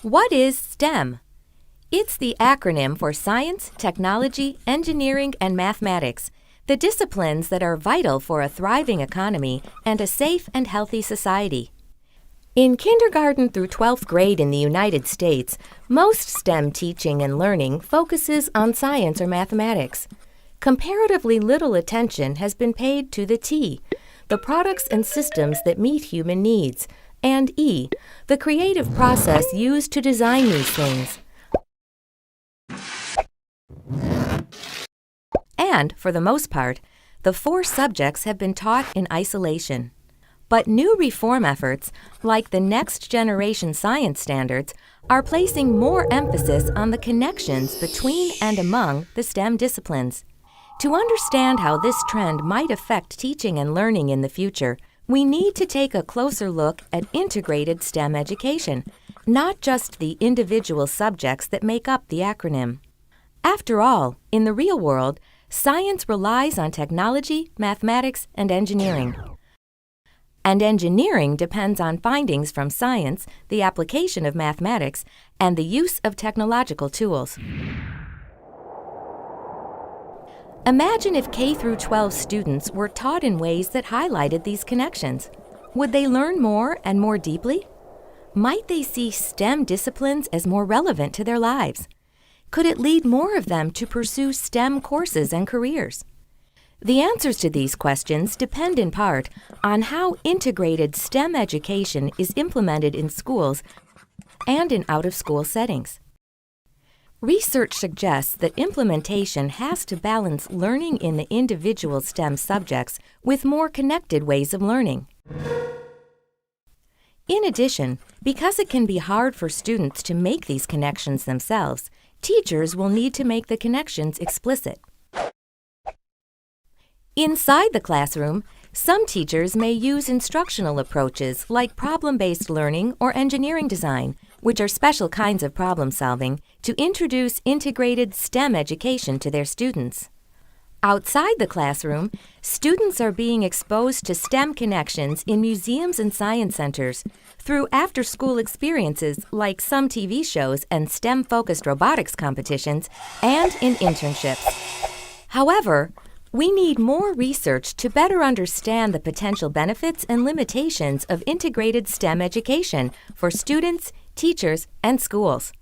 What is STEM? It's the acronym for Science, Technology, Engineering, and Mathematics, the disciplines that are vital for a thriving economy and a safe and healthy society. In kindergarten through 12th grade in the United States, most STEM teaching and learning focuses on science or mathematics. Comparatively little attention has been paid to the T, the products and systems that meet human needs, and E, the creative process used to design these things. And, for the most part, the four subjects have been taught in isolation. But new reform efforts, like the Next Generation Science Standards, are placing more emphasis on the connections between and among the STEM disciplines. To understand how this trend might affect teaching and learning in the future, we need to take a closer look at integrated STEM education, not just the individual subjects that make up the acronym. After all, in the real world, science relies on technology, mathematics, and engineering. And engineering depends on findings from science, the application of mathematics, and the use of technological tools. Imagine if K through 12 students were taught in ways that highlighted these connections. Would they learn more and more deeply? Might they see STEM disciplines as more relevant to their lives? Could it lead more of them to pursue STEM courses and careers? The answers to these questions depend in part on how integrated STEM education is implemented in schools and in out-of-school settings. Research suggests that implementation has to balance learning in the individual STEM subjects with more connected ways of learning. In addition, because it can be hard for students to make these connections themselves, teachers will need to make the connections explicit. Inside the classroom, some teachers may use instructional approaches like problem-based learning or engineering design, which are special kinds of problem solving, to introduce integrated STEM education to their students. Outside the classroom, students are being exposed to STEM connections in museums and science centers through after-school experiences like some TV shows and STEM-focused robotics competitions, and in internships. However, we need more research to better understand the potential benefits and limitations of integrated STEM education for students, teachers, and schools.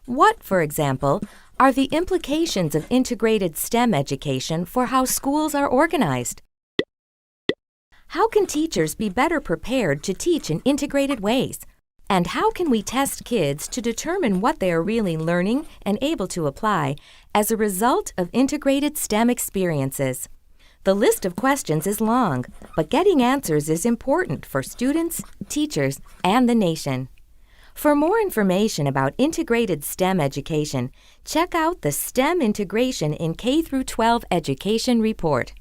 What, for example, are the implications of integrated STEM education for how schools are organized? How can teachers be better prepared to teach in integrated ways? And how can we test kids to determine what they are really learning and able to apply as a result of integrated STEM experiences? The list of questions is long, but getting answers is important for students, teachers, and the nation. For more information about integrated STEM education, check out the STEM Integration in K through 12 Education report.